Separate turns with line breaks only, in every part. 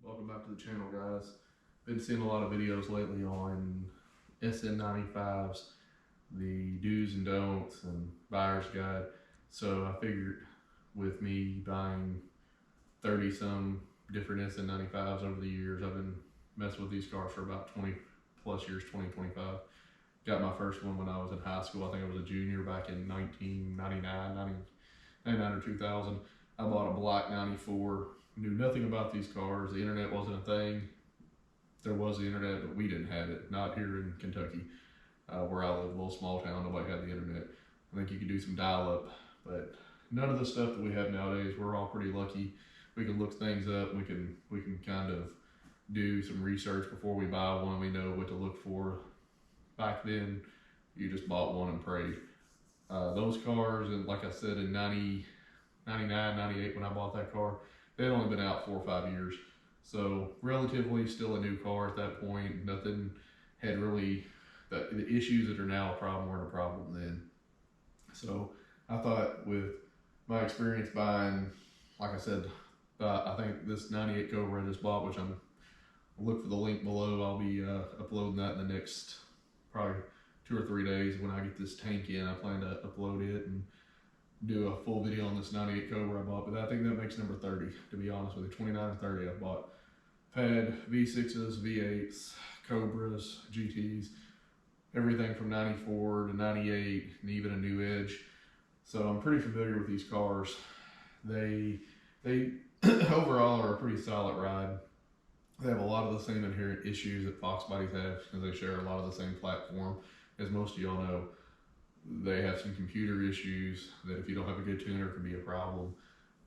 Welcome back to the channel, guys. Been seeing a lot of videos lately on Sn95s, the do's and don'ts and buyer's guide. So I figured with me buying 30 some different Sn95s over the years, I've been messing with these cars for about 20 plus years, 25. Got my first one when I was in high school. I think I was a junior back in 99 or 2000. I bought a black 94. Knew nothing about these cars. The internet wasn't a thing. There was the internet, but we didn't have it. Not here in Kentucky, where I live, a little small town. Nobody had the internet. I think you could do some dial-up, but none of the stuff that we have nowadays. We're all pretty lucky. We can look things up. We can kind of do some research before we buy one. We know what to look for. Back then, you just bought one and prayed. Those cars, and like I said, in 99, 98, when I bought that car, they'd only been out 4 or 5 years. So relatively still a new car at that point. Nothing had really, the issues that are now a problem weren't a problem then. So I thought with my experience buying, like I said, I think this 98 Cobra I just bought, which I'll look for the link below. I'll be uploading that in the next probably 2 or 3 days. When I get this tank in, I plan to upload it and do a full video on this 98 Cobra I bought, but I think that makes number 30, to be honest with you. 29 and 30 I bought. I've had V6s, V8s, Cobras, GTs, everything from 94 to 98, and even a new Edge. So I'm pretty familiar with these cars. They overall are a pretty solid ride. They have a lot of the same inherent issues that Fox bodies have, because they share a lot of the same platform. As most of y'all know, they have some computer issues that if you don't have a good tuner can be a problem,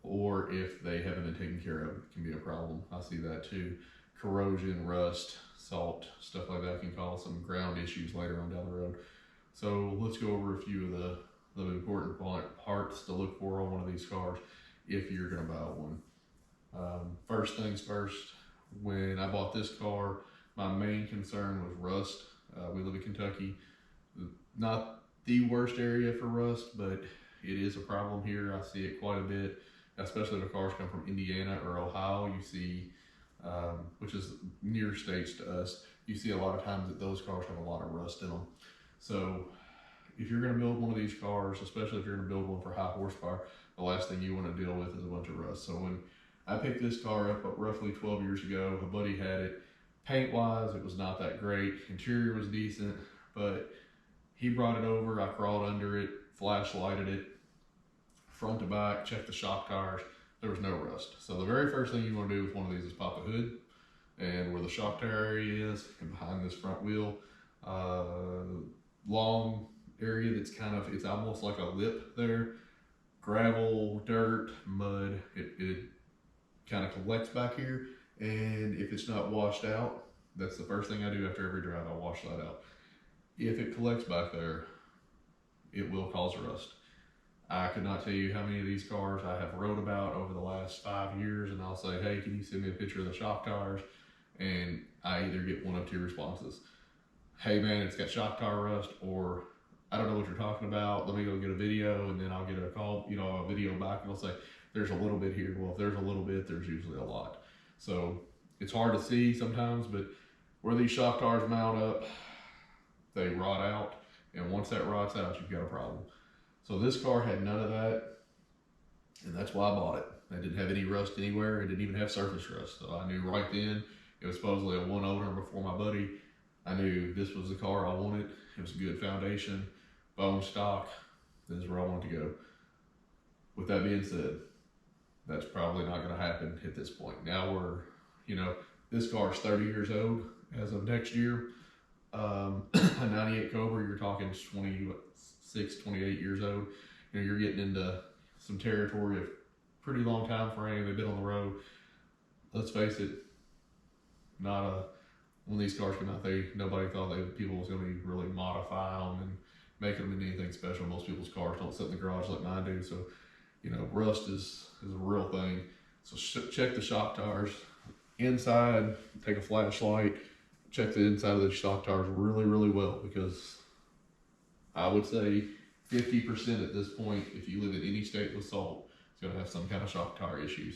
or if they haven't been taken care of, it can be a problem. I see that too. Corrosion, rust, salt, stuff like that can cause some ground issues later on down the road. So let's go over a few of the important parts to look for on one of these cars if you're gonna buy one. First things first, when I bought this car, my main concern was rust. We live in Kentucky. Not the worst area for rust, but it is a problem here. I see it quite a bit, especially if cars come from Indiana or Ohio. You see, which is near states to us, you see a lot of times that those cars have a lot of rust in them. So if you're going to build one of these cars, especially if you're going to build one for high horsepower, the last thing you want to deal with is a bunch of rust. So when I picked this car up roughly 12 years ago, a buddy had it. Paint wise, it was not that great. Interior was decent, but he brought it over, I crawled under it, flashlighted it, front to back, checked the shock tires. There was no rust. So the very first thing you want to do with one of these is pop the hood, and where the shock tire area is, and behind this front wheel, long area that's kind of, it's almost like a lip there. Gravel, dirt, mud, it kind of collects back here, and if it's not washed out, that's the first thing I do after every drive, I wash that out. If it collects back there, it will cause rust. I could not tell you how many of these cars I have wrote about over the last 5 years, and I'll say, hey, can you send me a picture of the shock tires? And I either get one of two responses. Hey man, it's got shock tire rust, or I don't know what you're talking about. Let me go get a video, and then I'll get a call, a video back, and I'll say, there's a little bit here. Well, if there's a little bit, there's usually a lot. So it's hard to see sometimes, but where these shock tires mount up, they rot out, and once that rots out, you've got a problem. So this car had none of that, and that's why I bought it. It didn't have any rust anywhere. It didn't even have surface rust. So I knew right then, it was supposedly a one owner before my buddy. I knew this was the car I wanted. It was a good foundation, bone stock. This is where I wanted to go. With that being said, that's probably not gonna happen at this point. Now this car is 30 years old as of next year. A 98 Cobra, you're talking 26, 28 years old. You're getting into some territory of pretty long time frame. They've been on the road. Let's face it, when these cars come out, nobody thought people was going to be really modifying them and making them into anything special. Most people's cars don't sit in the garage like mine do. So, rust is a real thing. So check the shock tires inside. Take a flashlight. Check the inside of the shock tires really, really well, because I would say 50% at this point, if you live in any state with salt, it's going to have some kind of shock tire issues.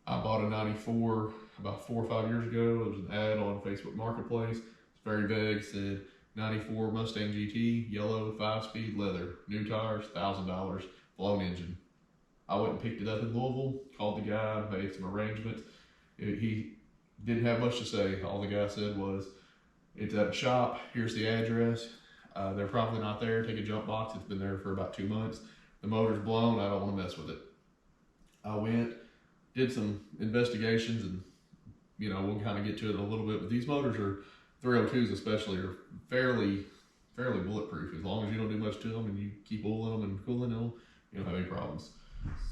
I bought a 94. about 4 or 5 years ago. There was an ad on Facebook Marketplace. It's very vague. Said 94 Mustang GT, yellow, 5-speed, leather, new tires, $1,000, blown engine. I went and picked it up in Louisville, called the guy, made some arrangements. He didn't have much to say. All the guy said was, it's at a shop, here's the address. They're probably not there. Take a jump box. It's been there for about 2 months. The motor's blown. I don't want to mess with it. I went, did some investigations, and we'll kind of get to it a little bit. But these motors are 302s, especially, are fairly bulletproof. As long as you don't do much to them and you keep oiling them and cooling them, you don't have any problems.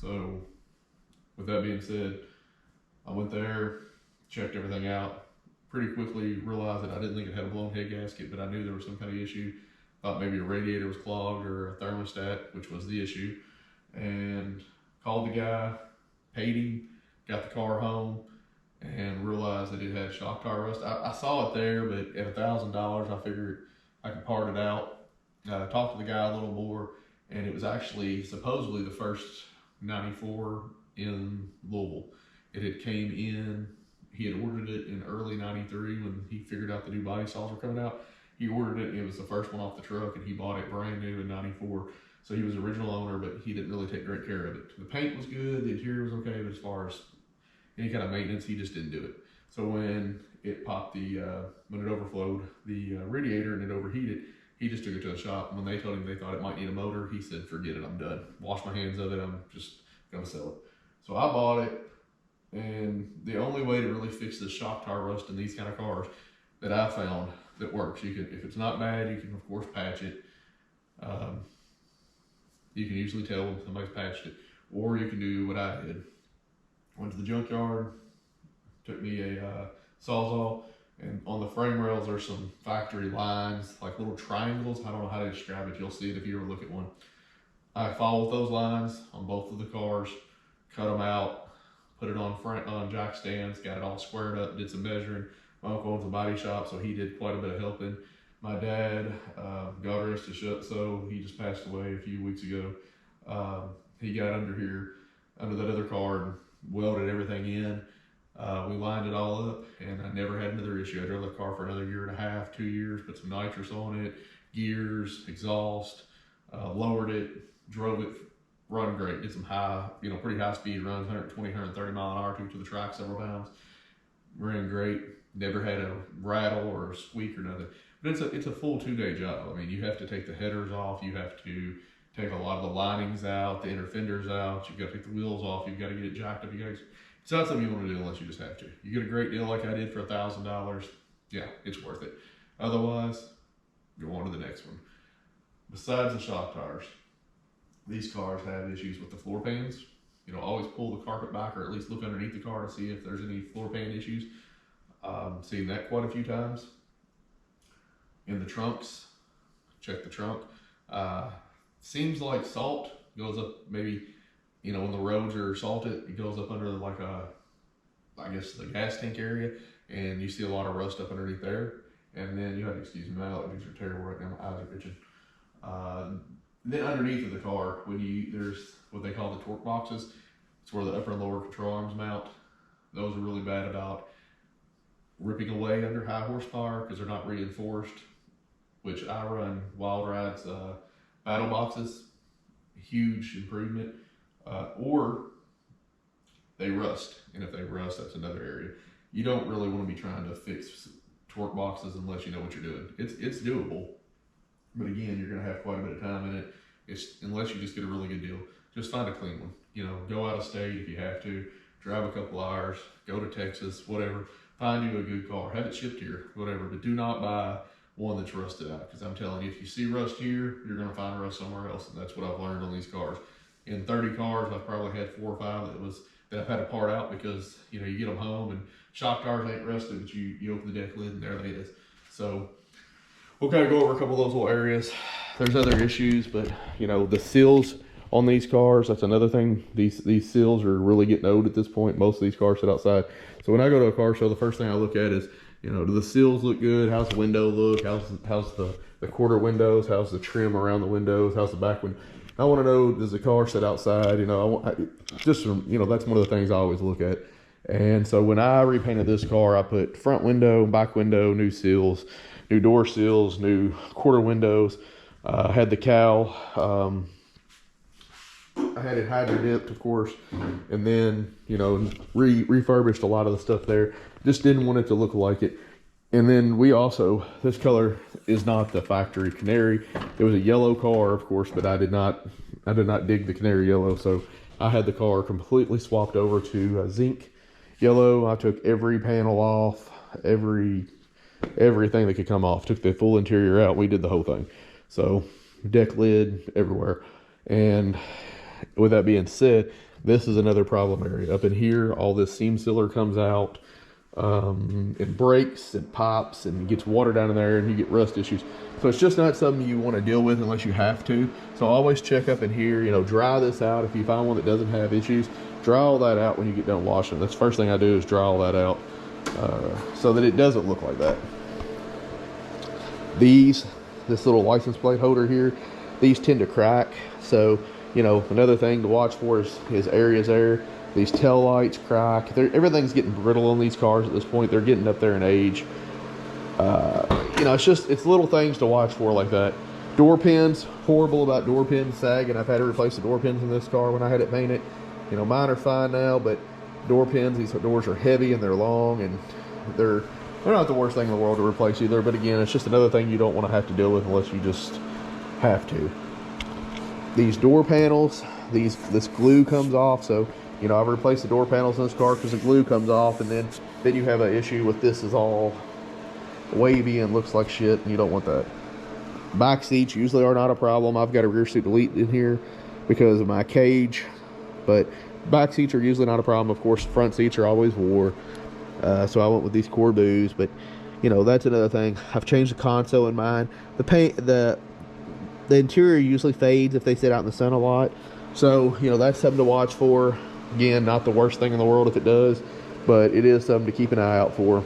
So, with that being said, I went there, checked everything out. Pretty quickly realized that I didn't think it had a blown head gasket, but I knew there was some kind of issue. Thought maybe a radiator was clogged or a thermostat, which was the issue. And called the guy, paid him, got the car home, and realized that it had shock tire rust. I saw it there, but at $1,000, I figured I could part it out. Talked to the guy a little more, and it was actually supposedly the first 94 in Louisville. It had came in. He had ordered it in early '93 when he figured out the new body saws were coming out. He ordered it, and it was the first one off the truck, and he bought it brand new in '94. So he was the original owner, but he didn't really take great care of it. The paint was good, the interior was okay, but as far as any kind of maintenance, he just didn't do it. So when it popped when it overflowed the radiator and it overheated, he just took it to the shop. And when they told him they thought it might need a motor, he said, forget it, I'm done. Wash my hands of it, I'm just gonna sell it. So I bought it. And the only way to really fix the shock tire rust in these kind of cars that I found that works, you can, if it's not bad, you can of course patch it. You can usually tell when somebody's patched it, or you can do what I did. Went to the junkyard, took me a Sawzall, and on the frame rails there's some factory lines, like little triangles. I don't know how to describe it. You'll see it if you ever look at one. I followed those lines on both of the cars, cut them out, put it on jack stands, got it all squared up, did some measuring. My uncle owns a body shop, so he did quite a bit of helping. My dad, God rest his soul, he just passed away a few weeks ago. He got under that other car, and welded everything in. We lined it all up, and I never had another issue. I drove the car for another 1.5 years, 2 years, put some nitrous on it, gears, exhaust, lowered it, drove it, run great. Did some pretty high speed runs, 120, 130 mile an hour, took it to the track several times. Ran great. Never had a rattle or a squeak or nothing. But it's a full 2-day job. I mean, you have to take the headers off. You have to take a lot of the linings out, the inner fenders out. You've got to take the wheels off. You've got to get it jacked up. It's not something you want to do unless you just have to. You get a great deal like I did for $1,000. Yeah, it's worth it. Otherwise, go on to the next one. Besides the shock tires, these cars have issues with the floor pans. Always pull the carpet back, or at least look underneath the car to see if there's any floor pan issues. Seen that quite a few times. In the trunks, check the trunk. Seems like salt goes up, maybe, when the roads are salted, it goes up under I guess the gas tank area, and you see a lot of rust up underneath there. And then you have to excuse me, my allergies are terrible right now, my eyes are itching. Then underneath of the car, there's what they call the torque boxes. It's where the upper and lower control arms mount. Those are really bad about ripping away under high horsepower because they're not reinforced, which I run Wild Ride's battle boxes. Huge improvement. Or they rust, and if they rust, that's another area. You don't really want to be trying to fix torque boxes unless you know what you're doing. It's doable, but again, you're going to have quite a bit of time in it. Unless you just get a really good deal. Just find a clean one. Go out of state if you have to. Drive a couple hours. Go to Texas, whatever. Find you a good car. Have it shipped here, whatever. But do not buy one that's rusted out, because I'm telling you, if you see rust here, you're going to find rust somewhere else, and that's what I've learned on these cars. In 30 cars, I've probably had 4 or 5 that I've had to part out because you get them home and shock tires ain't rusted, but you open the deck lid and there it is. So we'll kind of go over a couple of those little areas. There's other issues, but the seals on these cars, that's another thing. These seals are really getting old at this point. Most of these cars sit outside. So when I go to a car show, the first thing I look at is, do the seals look good? How's the window look? How's the quarter windows? How's the trim around the windows? How's the back window? I want to know, does the car sit outside? That's one of the things I always look at. And so when I repainted this car, I put front window, back window, new seals, new door seals, new quarter windows. Had the cowl. I had it hydro dipped, of course, and then, you know, refurbished a lot of the stuff there. Just didn't want it to look like it. And then we also, this color is not the factory canary. It was a yellow car, of course, but I did not dig the canary yellow. So I had the car completely swapped over to zinc yellow. I took every panel off, everything that could come off. Took the full interior out. We did the whole thing. So deck lid everywhere. And with that being said, this is another problem area. Up in here, all this seam sealer comes out. It breaks, it pops, and gets water down in there, and you get rust issues. So it's just not something you want to deal with unless you have to. So always check up in here, you know, dry this out. If you find one that doesn't have issues, dry all that out when you get done washing. That's the first thing I do, is dry all that out so that it doesn't look like that. This little license plate holder here, these tend to crack. So, you know, another thing to watch for is areas there. These tail lights crack. Everything's getting brittle on these cars at this point. They're getting up there in age. You know, it's little things to watch for like that. Door pins, horrible about door pins sagging. I've had to replace the door pins in this car when I had it painted. You know, mine are fine now, but door pins, these doors are heavy and they're long, and they're not the worst thing in the world to replace either. But again, it's just another thing you don't want to have to deal with unless you just have to. These door panels, this glue comes off, so you know, I've replaced the door panels in this car because the glue comes off, and then you have an issue with this is all wavy and looks like shit, and you don't want that. Back seats usually are not a problem. I've got a rear seat delete in here because of my cage, but back seats are usually not a problem. Of course, front seats are always war, so I went with these Corbus. But you know, that's another thing. I've changed the console in mine. The paint, the interior usually fades if they sit out in the sun a lot, so you know, that's something to watch for. Again, not the worst thing in the world if it does, but it is something to keep an eye out for.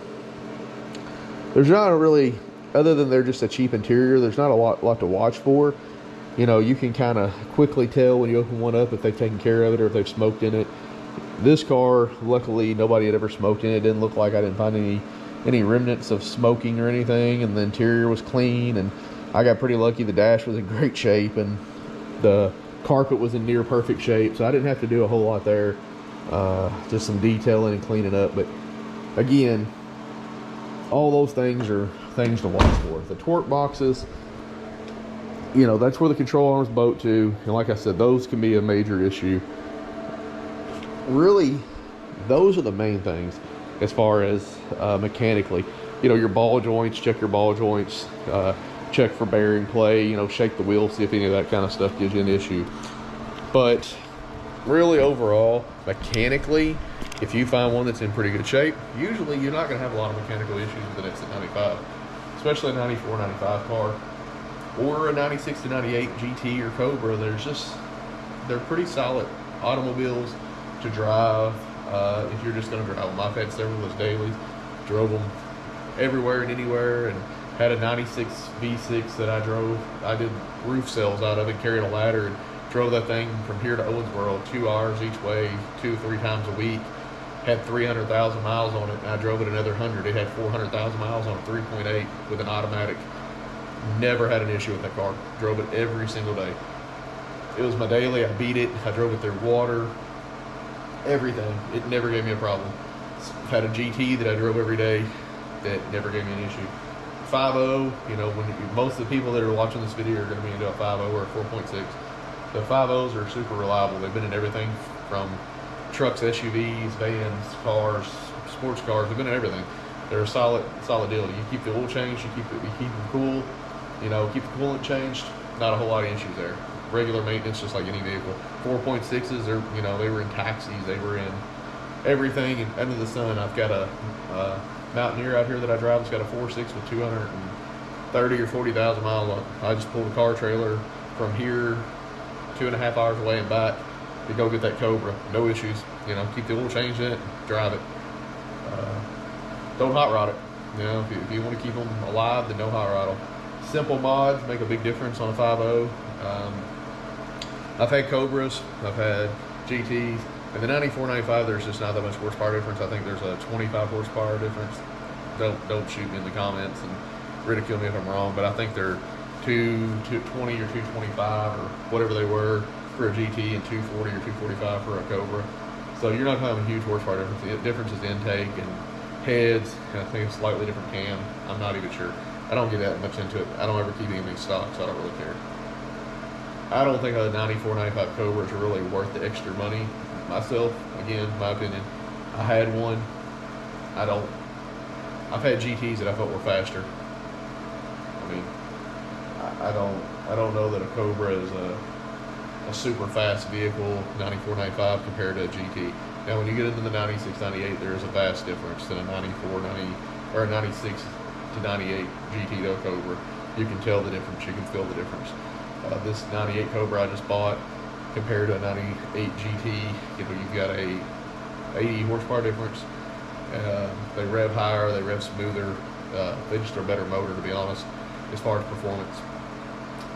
There's not a really, other than they're just a cheap interior, there's not a lot to watch for. You know, you can kind of quickly tell when you open one up if they've taken care of it or if they've smoked in it. This car, luckily, nobody had ever smoked in it. It didn't look like I didn't find any remnants of smoking or anything, and the interior was clean, and I got pretty lucky. The dash was in great shape, and the carpet was in near perfect shape, so I didn't have to do a whole lot there. Just some detailing and cleaning up. But again, all those things are things to watch for. The torque boxes, you know, that's where the control arms bolt to, and like I said, those can be a major issue. Really, those are the main things as far as mechanically. You know, your ball joints, check your ball joints, check for bearing play, you know, shake the wheel, see if any of that kind of stuff gives you an issue. But really, overall, mechanically, if you find one that's in pretty good shape, usually you're not going to have a lot of mechanical issues with an Sn95, especially a 94, 95 car, or a 96 to 98 GT or Cobra. They're pretty solid automobiles to drive if you're just going to drive them. I've had several of those dailies, drove them everywhere and anywhere, and had a 96 V6 that I drove. I did roof cells out of it, carried a ladder, and drove that thing from here to Owensboro 2 hours each way, 2 or 3 times a week. Had 300,000 miles on it, and I drove it another 100. It had 400,000 miles on a 3.8 with an automatic. Never had an issue with that car. Drove it every single day. It was my daily. I beat it. I drove it through water. Everything. It never gave me a problem. Had a GT that I drove every day that never gave me an issue. 5.0, you know, most of the people that are watching this video are going to be into a 5.0 or a 4.6. The 5.0s are super reliable. They've been in everything from trucks, SUVs, vans, cars, sports cars. They've been in everything. They're a solid deal. You keep the oil changed, you keep them cool, you know, keep the coolant changed. Not a whole lot of issues there. Regular maintenance, just like any vehicle. 4.6s, they were in taxis, they were in everything and under the sun. I've got a Mountaineer out here that I drive. It's got a 4.6 with 230 or 40,000 miles on it. I just pulled a car trailer from here 2.5 hours away and back to go get that Cobra. No issues. You know, keep the oil changed in it, drive it. Don't hot rod it. You know, if you want to keep them alive, then don't hot rod them. Simple mods make a big difference on a 5.0. I've had Cobras, I've had GTs, In the 94, 95, there's just not that much horsepower difference. I think there's a 25 horsepower difference. Don't shoot me in the comments and ridicule me if I'm wrong, but I think they're 220 or 225 or whatever they were for a GT and 240 or 245 for a Cobra. So you're not having a huge horsepower difference. The difference is intake and heads, and I think it's slightly different cam. I'm not even sure. I don't get that much into it. I don't ever keep anything stock, so I don't really care. I don't think a 94, 95 Cobra is really worth the extra money. Myself, again, my opinion, I had one. I've had GTs that I felt were faster. I mean, I don't know that a Cobra is a super fast vehicle, 94, 95 compared to a GT. Now, when you get into the 96, 98, there is a vast difference than a 94, 90, or a 96 to 98 GT to a Cobra. You can tell the difference. You can feel the difference. This 98 Cobra I just bought compared to a 98 GT, you've got a 80 horsepower difference. They rev higher, they rev smoother. They just are a better motor, to be honest, as far as performance.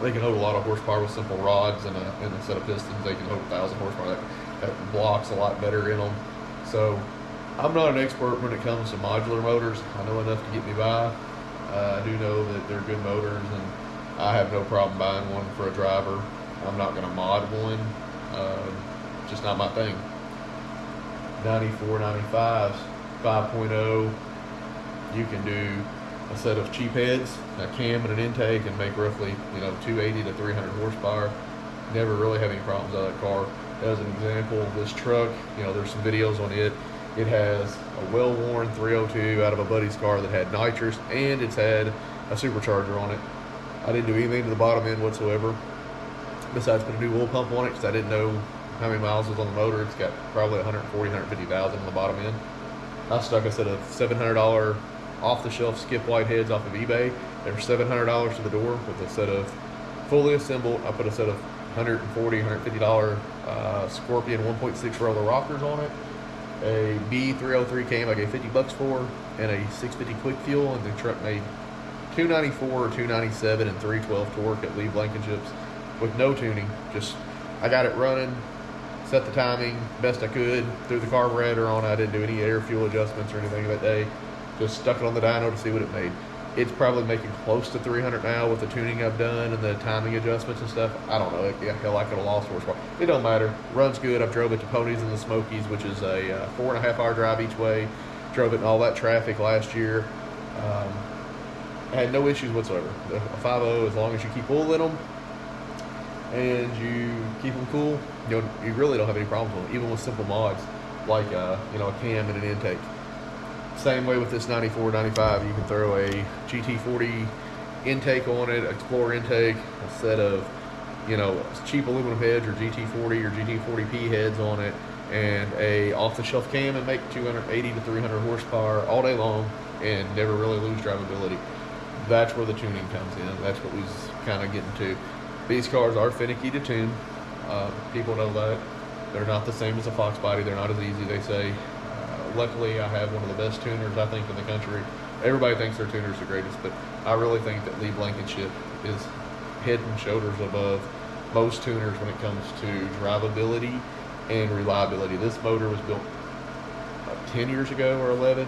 They can hold a lot of horsepower with simple rods and a set of pistons. They can hold 1,000 horsepower. That blocks a lot better in them. So I'm not an expert when it comes to modular motors. I know enough to get me by. I do know that they're good motors, and I have no problem buying one for a driver. I'm not going to mod one. Just not my thing. 94, 95, 5.0. You can do a set of cheap heads, a cam and an intake, and make roughly 280 to 300 horsepower. Never really had any problems out of that car. As an example, this truck, there's some videos on it. It has a well-worn 302 out of a buddy's car that had nitrous, and it's had a supercharger on it. I didn't do anything to the bottom end whatsoever, besides put a new oil pump on it, because I didn't know how many miles was on the motor. It's got probably 140, 150,000 on the bottom end. I stuck a set of $700 off-the-shelf skip white heads off of eBay. They were $700 to the door with a set of fully assembled. I put a set of $140, $150 Scorpion 1.6 roller rockers on it. A B303 cam I gave $50 for, and a 650 quick fuel, and the truck made 294 or 297 and 312 torque at Lee Blankenships with no tuning. Just, I got it running, set the timing best I could, threw the carburetor on. I didn't do any air fuel adjustments or anything that day. Just stuck it on the dyno to see what it made. It's probably making close to 300 now with the tuning I've done and the timing adjustments and stuff. I don't know. Hell, I could have lost horsepower. It don't matter. Runs good. I've drove it to Ponies in the Smokies, which is a 4.5 hour drive each way. Drove it in all that traffic last year. I had no issues whatsoever. A 5.0, as long as you keep oil in them and you keep them cool, you really don't have any problems with them, even with simple mods like a cam and an intake. Same way with this 94, 95, you can throw a GT40 intake on it, Explorer intake, a set of, cheap aluminum heads or GT40 or GT40P heads on it, and a off-the-shelf cam, and make 280 to 300 horsepower all day long and never really lose drivability. That's where the tuning comes in. That's what we was kind of getting to. These cars are finicky to tune. People know that. They're not the same as a Fox body. They're not as easy, they say. Luckily, I have one of the best tuners, I think, in the country. Everybody thinks their tuner's the greatest, but I really think that Lee Blankenship is head and shoulders above most tuners when it comes to drivability and reliability. This motor was built 10 years ago or 11.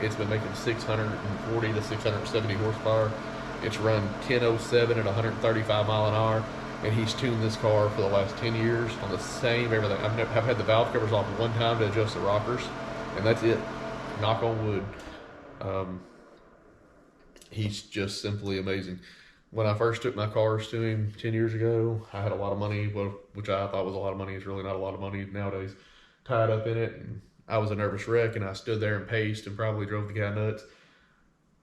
It's been making 640 to 670 horsepower. It's run 1007 at 135 mile an hour, and he's tuned this car for the last 10 years on the same everything. I've had the valve covers off one time to adjust the rockers, and that's it. Knock on wood. He's just simply amazing. When I first took my cars to him 10 years ago, I had a lot of money, which I thought was a lot of money. It's really not a lot of money nowadays, tied up in it. And I was a nervous wreck, and I stood there and paced and probably drove the guy nuts.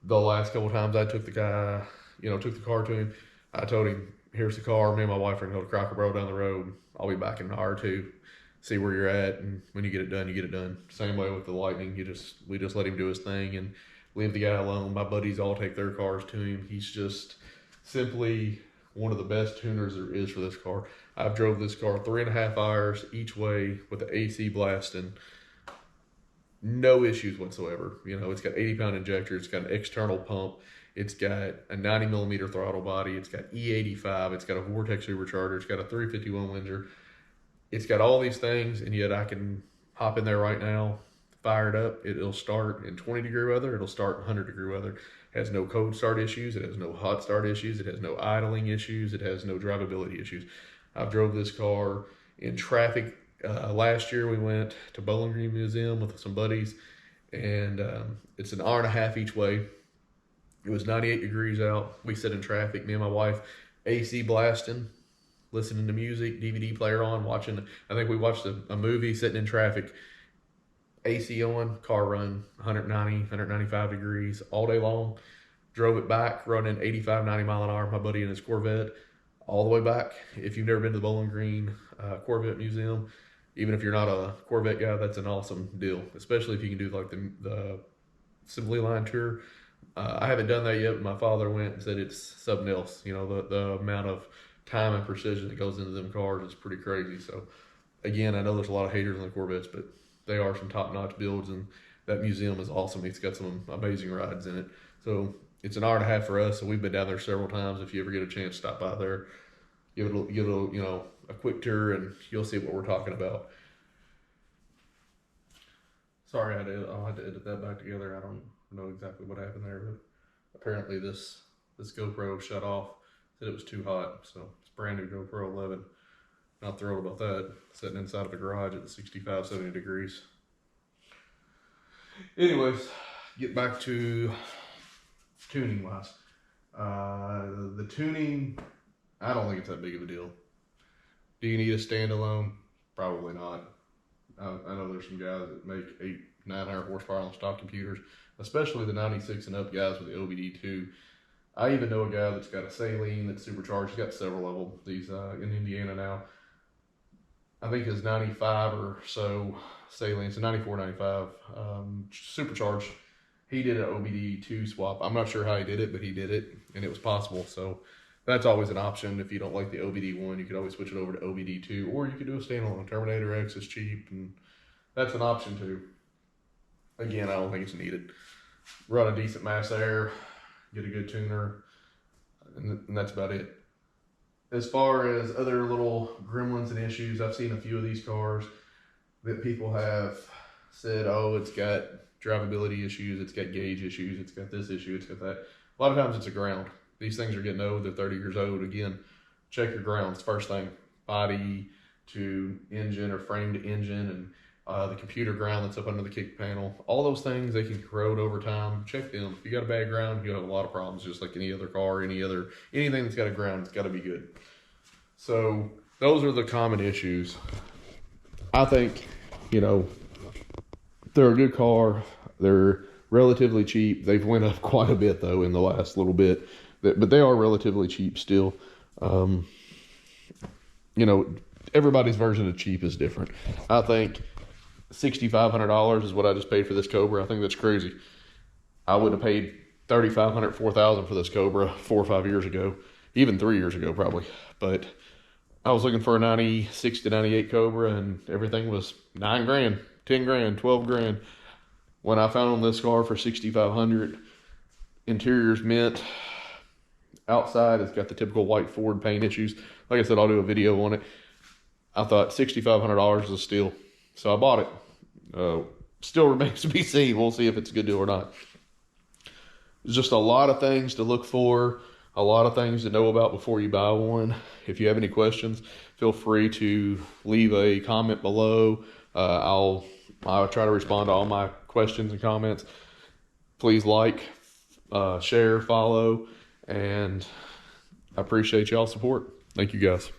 The last couple of times I took the car to him, I told him, here's the car. Me and my wife are going to go to Cracker Barrel down the road. I'll be back in an hour or two. See where you're at, and when you get it done, you get it done. Same way with the Lightning. We just let him do his thing and leave the guy alone. My buddies all take their cars to him. He's just simply one of the best tuners there is for this car. I've drove this car 3.5 hours each way with the AC blasting. No issues whatsoever. It's got 80-pound injector. It's got an external pump. It's got a 90mm throttle body. It's got E85. It's got a Vortex supercharger. It's got a 351 Windsor. It's got all these things, and yet I can Hop in there right now, fire it up. It'll start in 20-degree weather. It'll start 100-degree weather. It has no cold start issues. It has no hot start issues. It has no idling issues. It has no drivability issues. I've drove this car in traffic. Last year we went to Bowling Green Museum with some buddies, and it's an hour and a half each way. It was 98 degrees out. We sat in traffic, me and my wife, AC blasting, listening to music, DVD player on, watching. I think we watched a movie sitting in traffic, AC on, car run 190, 195 degrees all day long. Drove it back, running 85, 90 mile an hour, my buddy in his Corvette, all the way back. If you've never been to the Bowling Green Corvette Museum, even if you're not a Corvette guy, that's an awesome deal, especially if you can do like the Assembly Line tour. I haven't done that yet, but my father went and said it's something else. You know, the amount of time and precision that goes into them cars is pretty crazy. So, again, I know there's a lot of haters on the Corvettes, but they are some top-notch builds, and that museum is awesome. It's got some amazing rides in it. So, it's an hour and a half for us, so we've been down there several times. If you ever get a chance, stop by there, give it a quick tour, and you'll see what we're talking about. Sorry, I'll have to edit that back together. I don't know exactly what happened there, but apparently this GoPro shut off. Said it was too hot, so it's brand new GoPro 11. Not thrilled about that. Sitting inside of a garage at 65, 70 degrees. Anyways, get back to tuning wise. The tuning, I don't think it's that big of a deal. Do you need a standalone? Probably not. I know there's some guys that make 900 horsepower on stock computers, especially the 96 and up guys with the OBD2. I even know a guy that's got a saline that's supercharged. He's got several of them. He's in Indiana now. I think his 95 or so saline, so 94, 95, supercharged. He did an OBD2 swap. I'm not sure how he did it, but he did it, and it was possible. So that's always an option. If you don't like the OBD1, you could always switch it over to OBD2, or you could do a standalone. Terminator X is cheap, and that's an option too. Again, I don't think it's needed. Run a decent mass air, get a good tuner, and that's about it. As far as other little gremlins and issues, I've seen a few of these cars that people have said, oh, it's got drivability issues, it's got gauge issues, it's got this issue, it's got that. A lot of times it's a ground. These things are getting old, they're 30 years old. Again, check your grounds first thing. Body to engine or frame to engine, and the computer ground that's up under the kick panel. All those things, they can corrode over time. Check them. If you got a bad ground, you'll have a lot of problems, just like any other car, anything that's got a ground, it's got to be good. So those are the common issues. I think, they're a good car. They're relatively cheap. They've went up quite a bit though in the last little bit, but they are relatively cheap still. Everybody's version of cheap is different. I think $6,500 is what I just paid for this Cobra. I think that's crazy. I would have paid $3,500, $4,000 for this Cobra 4 or 5 years ago, even 3 years ago probably. But I was looking for a 96 to 98 Cobra, and everything was $9 grand, 10 grand, 12 grand. When I found this car for $6,500, interior's mint. Outside, it's got the typical white Ford paint issues. Like I said, I'll do a video on it. I thought $6,500 is a steal, so I bought it. Still remains to be seen. We'll see if it's a good deal or not. There's just a lot of things to look for, a lot of things to know about before you buy one. If you have any questions, feel free to leave a comment below. I'll try to respond to all my questions and comments. Please like, share, follow, and I appreciate y'all's support. Thank you guys.